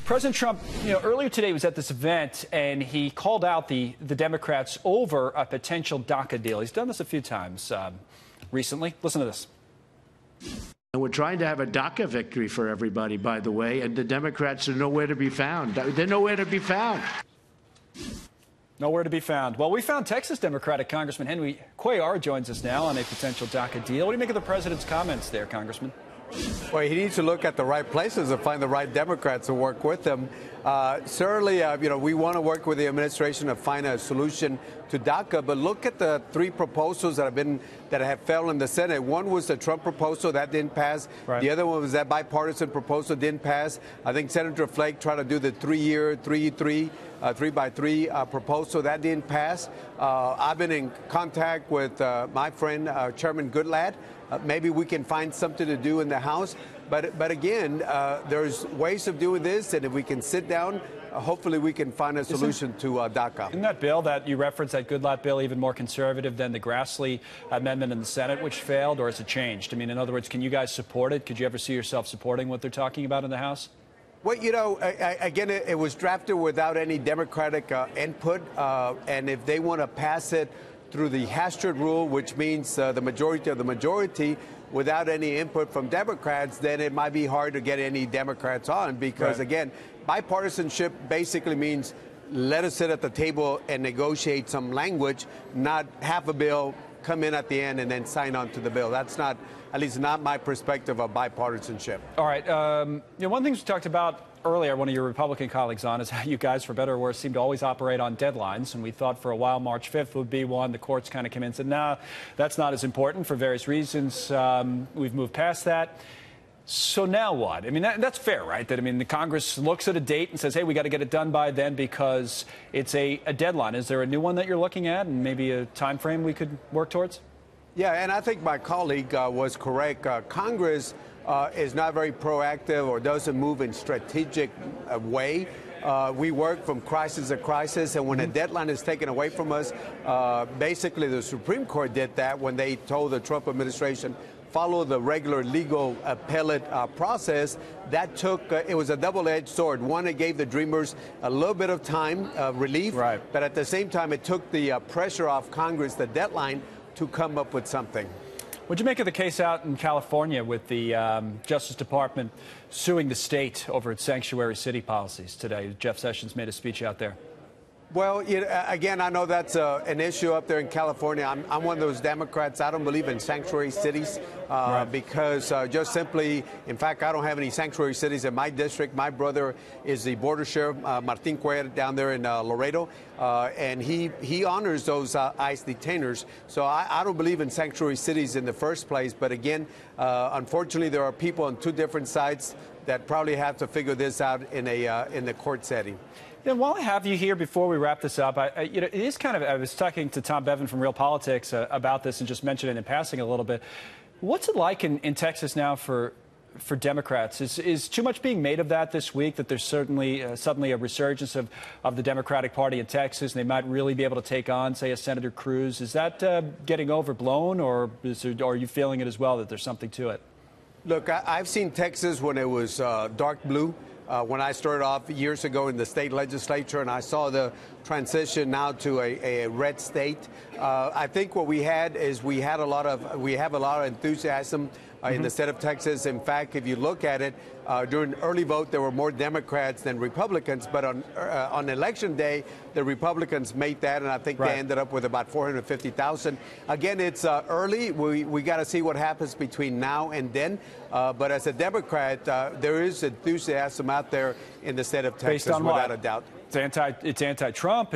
President Trump, earlier today was at this event and he called out the Democrats over a potential DACA deal. He's done this a few times recently. Listen to this. And we're trying to have a DACA victory for everybody, by the way, and the Democrats are nowhere to be found. They're nowhere to be found. Nowhere to be found. Well, we found Texas Democratic Congressman Henry Cuellar joins us now on a potential DACA deal. What do you make of the president's comments there, Congressman? Well, he needs to look at the right places and find the right Democrats to work with them. Certainly, we want to work with the administration to find a solution to DACA. But look at the three proposals that have failed in the Senate. One was the Trump proposal that didn't pass. Right. The other one was that bipartisan proposal didn't pass. I think Senator Flake tried to do the 3-year, 3x3 proposal that didn't pass. I've been in contact with my friend Chairman Goodlatte. Maybe we can find something to do in the House. But again, there's ways of doing this, and if we can sit down, hopefully we can find a solution to DACA. Isn't that bill that you referenced, that Goodlatte bill, even more conservative than the Grassley amendment in the Senate, which failed, or has it changed? I mean, in other words, can you guys support it? Could you ever see yourself supporting what they're talking about in the House? Well, again, it was drafted without any Democratic input, and if they want to pass it through the Hastert rule, which means the majority of the majority, without any input from Democrats, then it might be hard to get any Democrats on because, again, bipartisanship basically means let us sit at the table and negotiate some language, not half a bill, come in at the end and then sign on to the bill. That's not, at least not my perspective of bipartisanship. All right. One thing we talked about earlier, one of your Republican colleagues on, is how you guys, for better or worse, seem to always operate on deadlines. And we thought for a while March 5th would be one. The courts kind of came in and said, no, that's not as important for various reasons. We've moved past that. So now what? I mean, that's fair, right? That, I mean, the Congress looks at a date and says, hey, we got to get it done by then because it's a deadline. Is there a new one that you're looking at and maybe a time frame we could work towards? Yeah, and I think my colleague was correct. Congress is not very proactive or doesn't move in strategic way. We work from crisis to crisis, and when a deadline is taken away from us, basically the Supreme Court did that when they told the Trump administration follow the regular legal appellate process. That took, it was a double-edged sword. One, it gave the Dreamers a little bit of time, relief, but at the same time, it took the pressure off Congress, the deadline, to come up with something. What'd you make of the case out in California with the Justice Department suing the state over its sanctuary city policies today? Jeff Sessions made a speech out there. Well, again, I know that's an issue up there in California. I'm one of those Democrats. I don't believe in sanctuary cities because just simply, in fact, I don't have any sanctuary cities in my district. My brother is the border sheriff, Martin Cuellar, down there in Laredo, and he honors those ICE detainers. So I don't believe in sanctuary cities in the first place. But again, unfortunately, there are people on two different sides that probably have to figure this out in the court setting. While I have you here, before we wrap this up, it is kind of, I was talking to Tom Bevan from Real Politics about this and just mentioned it in passing a little bit. What's it like in Texas now for Democrats? Is too much being made of that this week, that there's certainly suddenly a resurgence of the Democratic Party in Texas, and they might really be able to take on, say, a Senator Cruz? Is that getting overblown, or are you feeling it as well, that there's something to it? Look, I've seen Texas when it was dark blue. When I started off years ago in the state legislature, and I saw the transition now to a red state. I think what we had is we have a lot of enthusiasm in the state of Texas. In fact, if you look at it, during early vote, there were more Democrats than Republicans. But on election day, the Republicans made that, and I think they ended up with about 450,000. Again, it's early. We got to see what happens between now and then. But as a Democrat, there is enthusiasm out there in the state of Texas, without a doubt. It's anti-Trump.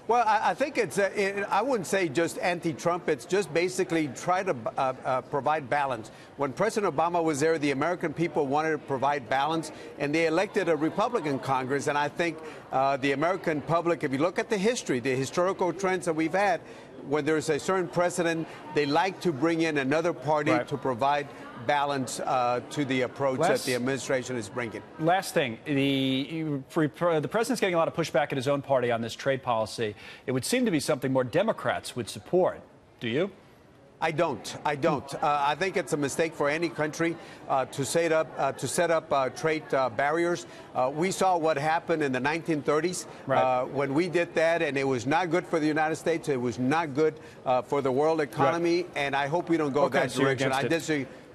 Well, I think I wouldn't say just anti-Trump. It's just basically try to provide balance. When President Obama was there, the American people wanted to provide balance, and they elected a Republican Congress. And I think the American public, if you look at the history, the historical trends that we've had, when there's a certain president, they like to bring in another party to provide balance to the approach that the administration is bringing. Last thing, the president's getting a lot of pushback in his own party on this trade policy. It would seem to be something more Democrats would support. Do you? I don't. I think it's a mistake for any country to set up trade barriers. We saw what happened in the 1930s when we did that, and it was not good for the United States. It was not good for the world economy, and I hope we don't go that direction. I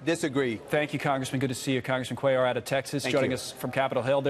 disagree. Thank you, Congressman. Good to see you. Congressman Cuellar out of Texas, joining us from Capitol Hill.